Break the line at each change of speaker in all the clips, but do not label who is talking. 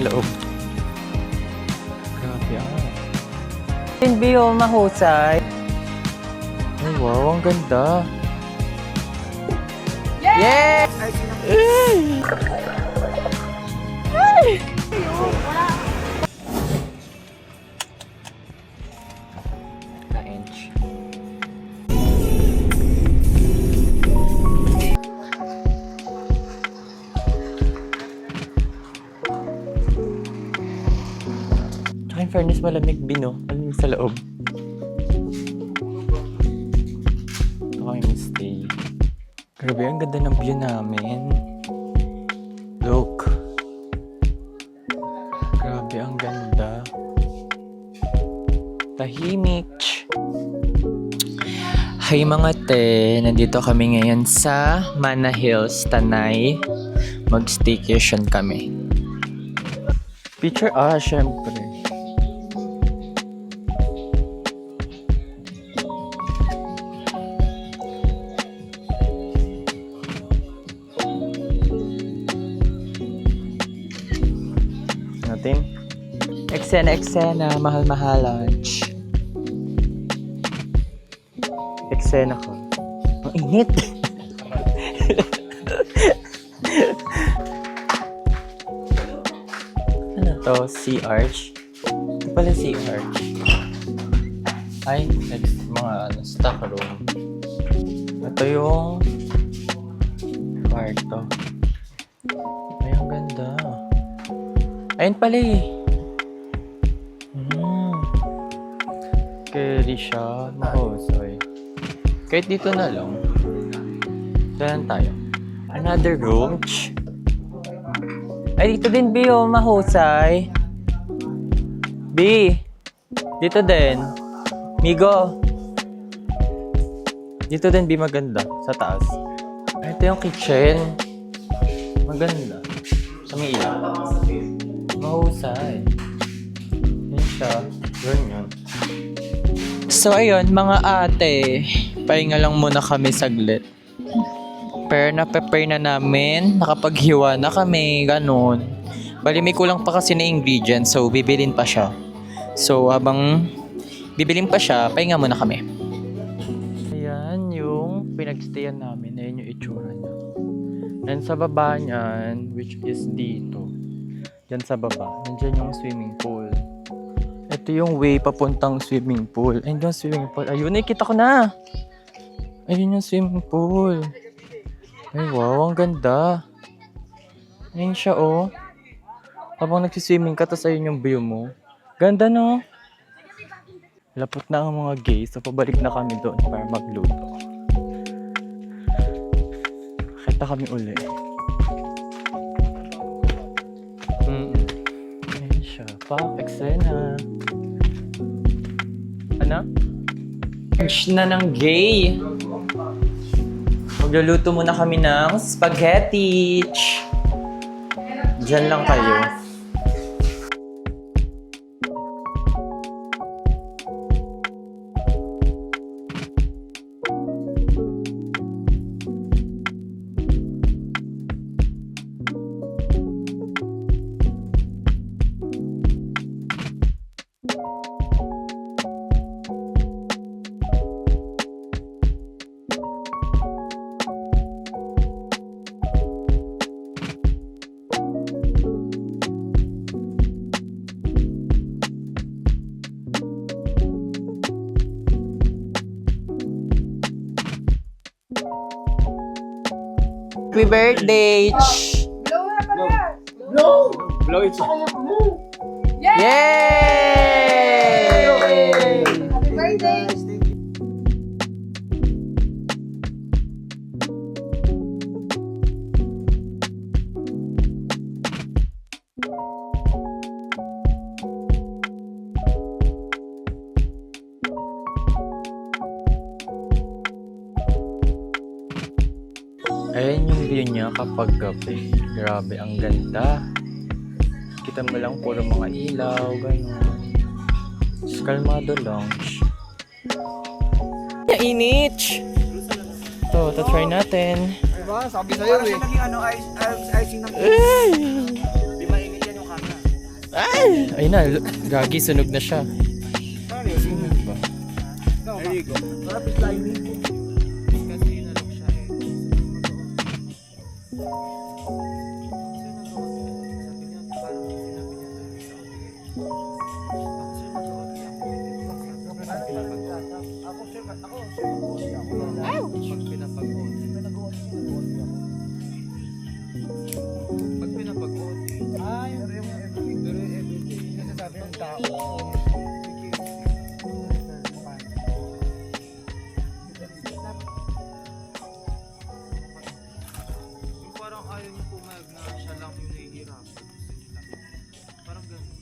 loob. Grabe ah. Hindi yung mahusay. Ay wow, ang ganda. Yes! Ka-inch. Tsaka in fairness, malamig bino. Malamig sa loob. Ito kami stay. Grabe, ang ganda ng view namin. Look. Grabe, ang ganda. Tahimik. Hi mga te, nandito kami ngayon sa Mana Hills, Tanay. Mag-staycation kami. Picture, syempre. Natin. Eksena, mahal-mahalan. Eksena ko. Ang init! Ano to? Sea arch? Ito pala sea arch. Ay, next mga stock room. Ito yung kwarto. Ay, ang ganda. Ayun pala eh. Carry siya. Mahusay. Kahit dito na lang. Saan tayo? Another room. Ay, dito din, B, oh. Mahusay. B. Dito din. Migo. Dito din, B, maganda. Sa taas. Ay, ito yung kitchen. Maganda. Sa may ilaw. Mahusay. Yan siya. Ganyan. So, ayun, mga ate. Pahinga lang muna kami saglit. Pero na-prepare na namin. Nakapaghiwa na kami. Ganun. Bali, may kulang pa kasi na ingredients. So, bibilin pa siya. So, habang bibilin pa siya, pahinga muna kami. Ayan yung pinagstayan namin. Ayan yung itsura niya. And sa baba niyan, which is dito. Diyan sa baba. Nandiyan yung swimming pool. Ito yung way papuntang swimming pool. Ayun yung swimming pool. Ayun, nakikita ko na. Ayun yung swimming pool. Ay, wow, ang ganda. Ayun siya, oh. Habang nagsiswimming ka, tapos ayun yung view mo. Ganda, no? Lapot na ang mga gays. So, pabalik na kami doon para magluto. Kita kami uli. Ayun siya. Eksena. Ano? Na ng gay. Magluluto muna kami ng spaghetti. Diyan lang kayo. Happy birthday!
Blow na pala!
Blow! Blow it sa
Yay!
Yay!
Happy birthday!
Ayan yung view niya kapag gabi. Grabe, ang ganda. Kita mo lang puro mga ilaw, gano'n. Kalmado lang. Init! Ito, try natin.
Diba? Sabi sa'yo eh.
Naging ano, icing ng
Ay!
Di mainit yan yung camera.
Ayun na, gagi, sunog na siya. Sunog ba?
There you go. Rapid climbing.
Kasi nalok siya eh. Pag pinapag-on, yung parang ayaw niyo pumayag na siya lang yung nahihirapan. Gusto niyo lang. Parang ganun.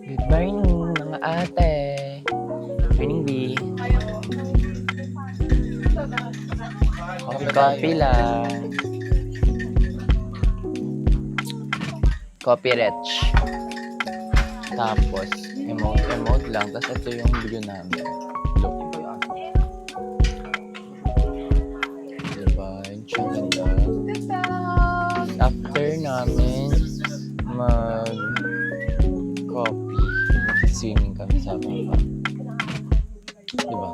Good morning, mga ate. Morning, B. Coffee lang. Coffee rich. Tapos, emote lang. Tapos ito yung video namin. Look. Diba? Yung siyang ganda. After namin mag-coffee, swimming kami sa baba. Diba?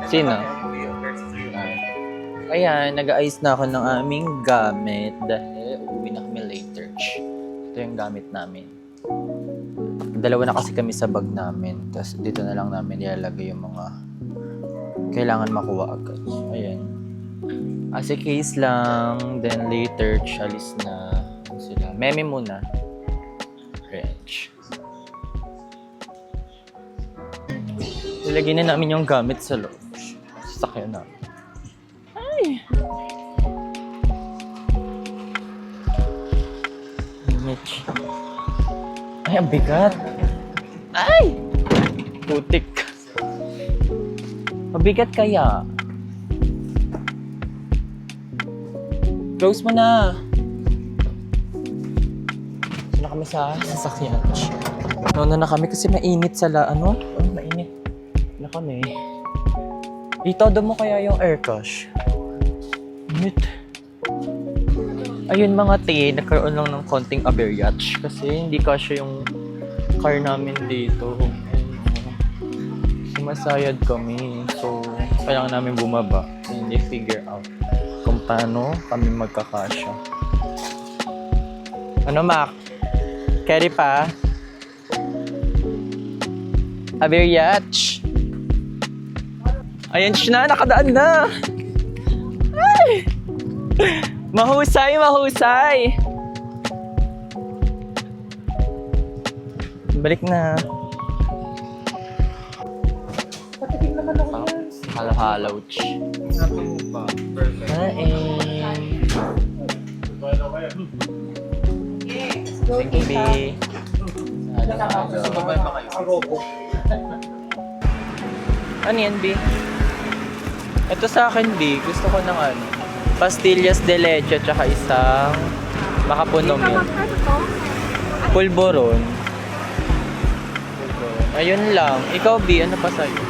Sino? Ayan, nag-aayos na ako ng aming gamit dahil uuwi na kami later. Ito yung gamit namin. Dalawa na kasi kami sa bag namin. Tapos dito na lang namin ilalagay yung mga kailangan makuha agad. So, ayan. As a case lang, then later, alis na sila. Meme muna. Wrench. Ilagay na namin yung gamit sa loob. Sasakyan na. Ay! Mitch. Ay, ang bigat. Ay! Putik. Mabigat kaya. Close mo na. Saan na kami sa sasakyan? Nauna na kami kasi mainit sa ano? Oh, mainit. Na kami. Itodo mo kaya yung air cash. Init. Ayun mga te, nagkaroon lang ng konting aberyash kasi hindi kasya yung car namin dito. Sumasayad kami. So, kailangan namin bumaba. Hindi figure out kung paano kami magkakasya. Ano, Mac? Carry pa? Aberyash. Ayan siya na, nakadaan na. Ay! Mahusay, mahusay. Balik na.
Patikim naman ako yan.
Halo-halo.
Sabi mo ba? Perfect.
Kain. Thank you, B.
Sa babae pa kayo.
Ano yan, B? Ito sa akin, B. Gusto ko ng ano. Pastillas de leche tsaka isang makapuno milk. Pulboron. Ayun lang. Ikaw, B, ano pa sa'yo?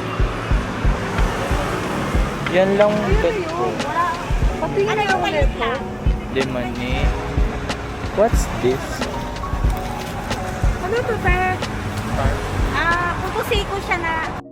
Yan lang bet ko.
Patingin na yung ulit mo.
Lemani. What's this?
Ano to, sir?
Pupusi ko siya na